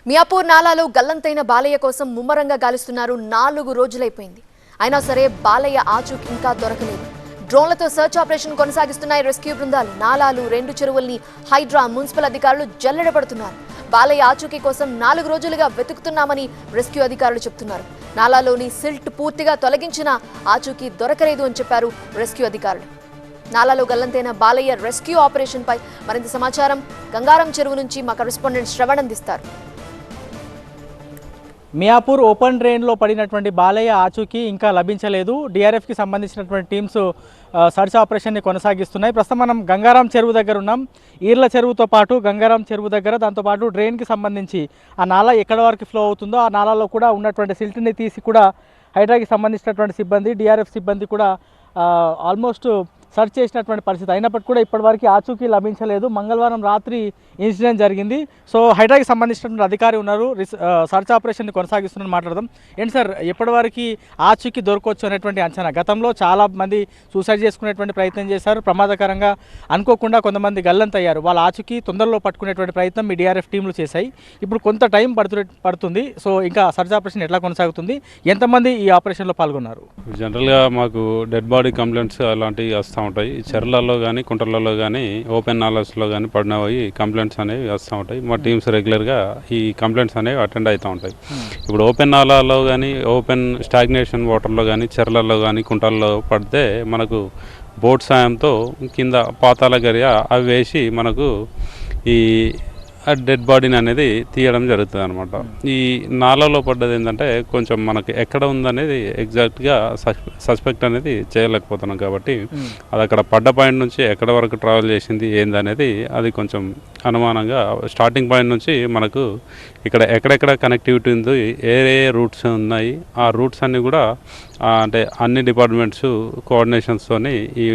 మియాపూర్ నాలాలో గల్లంతైన బాలయ్య కోసం ముమ్మరంగా గాలిస్తున్నారు. 4 రోజులైపోయింది. అయినా సరే బాలయ్య ఆచూకీ ఇంకా దొరకలేదు. డ్రోన్లతో సర్చ్ ఆపరేషన్ కొనసాగిస్తున్నాయి రెస్క్యూ బృందాలు. నాలాలు, 2 చెరువుల్ని హైడ్రా, మున్సిపల్ అధికారులు జల్లెడపడుతున్నారు. బాలయ్య ఆచూకీ కోసం 4 రోజులుగా వెతుకుతున్నామని రెస్క్యూ అధికారులు చెబుతున్నారు. నాలాలోని సిల్ట్ పూర్తిగా తొలగించినా ఆచూకీ దొరకలేదు అని చెప్పారు రెస్క్యూ అధికారులు. నాలాలో గల్లంతైన బాలయ్య రెస్క్యూ ఆపరేషన్ పై మరింత సమాచారం గంగారం చెరువు నుంచి మా కరెస్పాండెంట్ శ్రవణ్ అందిస్తారు. మియాపూర్ ఓపెన్ డ్రైన్లో పడినటువంటి బాలయ్య ఆచూకీ ఇంకా లభించలేదు. డిఆర్ఎఫ్కి సంబంధించినటువంటి టీమ్స్ సర్చ్ ఆపరేషన్ని కొనసాగిస్తున్నాయి. ప్రస్తుతం మనం గంగారం చెరువు దగ్గర ఉన్నాం. ఈర్ల చెరువుతో పాటు గంగారం చెరువు దగ్గర, దాంతోపాటు డ్రైన్కి సంబంధించి ఆ నాలా ఎక్కడ వరకు ఫ్లో అవుతుందో ఆ నాలాలో కూడా ఉన్నటువంటి సిల్ట్ని తీసి కూడా హైడ్రాకి సంబంధించినటువంటి సిబ్బంది, డిఆర్ఎఫ్ సిబ్బంది కూడా ఆల్మోస్ట్ సర్చ్ చేసినటువంటి పరిస్థితి. అయినప్పటికీ కూడా ఇప్పటివరకు ఆచూకీ లభించలేదు. మంగళవారం రాత్రి ఇన్సిడెంట్ జరిగింది. సో హైడ్రాకి సంబంధించినటువంటి అధికారి ఉన్నారు, సర్చ్ ఆపరేషన్ని కొనసాగిస్తున్న మాట్లాడదాం. ఏంటి సార్, ఎప్పటివరకు ఆచూకీ దొరకవచ్చు అనేటువంటి అంచనా? గతంలో చాలా మంది సూసైడ్ చేసుకునేటువంటి ప్రయత్నం చేశారు. ప్రమాదకరంగా అనుకోకుండా కొంతమంది గల్లంతయ్యారు. వాళ్ళ ఆచూకీ తొందరలో పట్టుకునేటువంటి ప్రయత్నం మీ డిఆర్ఎఫ్ టీంలు చేశాయి. ఇప్పుడు కొంత టైం పడుతుంది. సో ఇంకా సర్చ్ ఆపరేషన్ ఎట్లా కొనసాగుతుంది? ఎంతమంది ఈ ఆపరేషన్లో పాల్గొన్నారు? జనరల్గా మాకు డెడ్ బాడీ కంప్లైంట్స్ అలాంటివి వస్తూ ఉంటాయి. చెర్లలో కానీ కుంటలలో కానీ ఓపెన్ నాలెడ్జ్లో కానీ పడినవి కంప్లైంట్స్ అనేవి వస్తూ ఉంటాయి. మా టీమ్స్ రెగ్యులర్గా ఈ కంప్లైంట్స్ అనేవి అటెండ్ అవుతూ ఉంటాయి. ఇప్పుడు ఓపెన్ నాలాలో కానీ ఓపెన్ స్టాగ్నేషన్ వాటర్లో కానీ చెర్లలో కానీ కుంటల్లో పడితే మనకు బోట్ సాయంతో కింద పాతాల గరియా అవి వేసి మనకు ఈ డెడ్ బాడీని అనేది తీయడం జరుగుతుంది అనమాట. ఈ నాలలో పడ్డది ఏంటంటే కొంచెం మనకి ఎక్కడ ఉందనేది ఎగ్జాక్ట్గా సస్పెక్ట్ అనేది చేయలేకపోతున్నాం. కాబట్టి అది అక్కడ పడ్డ పాయింట్ నుంచి ఎక్కడ వరకు ట్రావెల్ చేసింది ఏందనేది అది కొంచెం అనుమానంగా స్టార్టింగ్ పాయింట్ నుంచి మనకు ఇక్కడ ఎక్కడెక్కడ కనెక్టివిటీ ఉంది, ఏ రూట్స్ ఉన్నాయి, ఆ రూట్స్ అన్నీ కూడా అంటే అన్ని డిపార్ట్మెంట్స్ కోఆర్డినేషన్స్తోని ఈ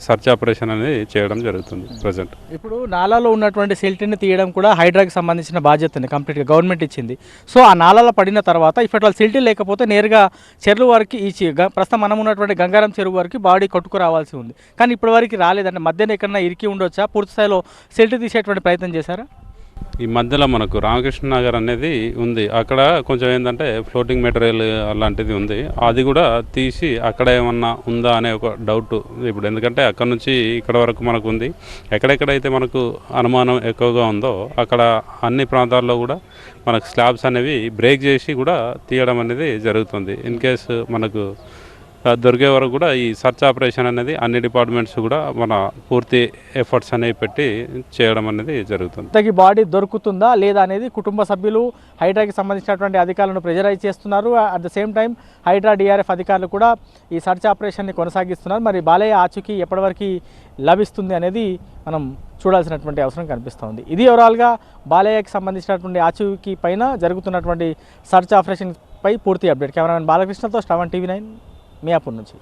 సర్చ్ ఆపరేషన్ అనేది చేయడం జరుగుతుంది ప్రజెంట్. ఇప్పుడు నాలాలో ఉన్నటువంటి సిల్ట్ని తీయడం కూడా హైడ్రాకి సంబంధించిన బాధ్యతని కంప్లీట్గా గవర్నమెంట్ ఇచ్చింది. సో ఆ నాలాలో పడిన తర్వాత ఇప్పటి సిల్ట్ లేకపోతే నేరుగా చెరువు వరకు ప్రస్తుతం మనం ఉన్నటువంటి గంగారం చెరువు వరకు బాడీ కొట్టుకు రావాల్సి ఉంది. కానీ ఇప్పటి వరకు రాలేదంటే మధ్యన ఎక్కడన్నా ఇరికి ఉండొచ్చా? పూర్తి స్థాయిలో సిల్ట్ తీసేటువంటి ప్రయత్నం చేశారా? ఈ మధ్యలో మనకు రామకృష్ణ నగర్ అనేది ఉంది. అక్కడ కొంచెం ఏంటంటే ఫ్లోటింగ్ మెటీరియల్ అలాంటిది ఉంది. అది కూడా తీసి అక్కడ ఏమన్నా ఉందా అనే ఒక డౌట్ ఇప్పుడు, ఎందుకంటే అక్కడ నుంచి ఇక్కడ వరకు మనకు ఉంది. ఎక్కడెక్కడైతే మనకు అనుమానం ఎక్కువగా ఉందో అక్కడ అన్ని ప్రాంతాల్లో కూడా మనకు స్లాబ్స్ అనేవి బ్రేక్ చేసి కూడా తీయడం అనేది జరుగుతుంది. ఇన్ కేసు మనకు దొరికే వరకు కూడా ఈ సర్చ్ ఆపరేషన్ అనేది అన్ని డిపార్ట్మెంట్స్ కూడా మన పూర్తి ఎఫర్ట్స్ అనేవి పెట్టి చేయడం అనేది జరుగుతుంది. బాడీ దొరుకుతుందా లేదా అనేది కుటుంబ సభ్యులు హైడ్రాకి సంబంధించినటువంటి అధికారులను ప్రెజరైజ్ చేస్తున్నారు. At the same time HYDRAA DRF అధికారులు కూడా ఈ సర్చ్ ఆపరేషన్ని కొనసాగిస్తున్నారు. మరి బాలయ్య ఆచూకీ ఎప్పటివరకు లభిస్తుంది అనేది మనం చూడాల్సినటువంటి అవసరం కనిపిస్తోంది. ఇది ఓవరాల్గా బాలయ్యకి సంబంధించినటువంటి ఆచూకీ పైన జరుగుతున్నటువంటి సర్చ్ ఆపరేషన్ పై పూర్తి అప్డేట్. కెమెరామెన్ బాలకృష్ణతో శ్రవణ్, TV9 మియాపూర్ నుంచి.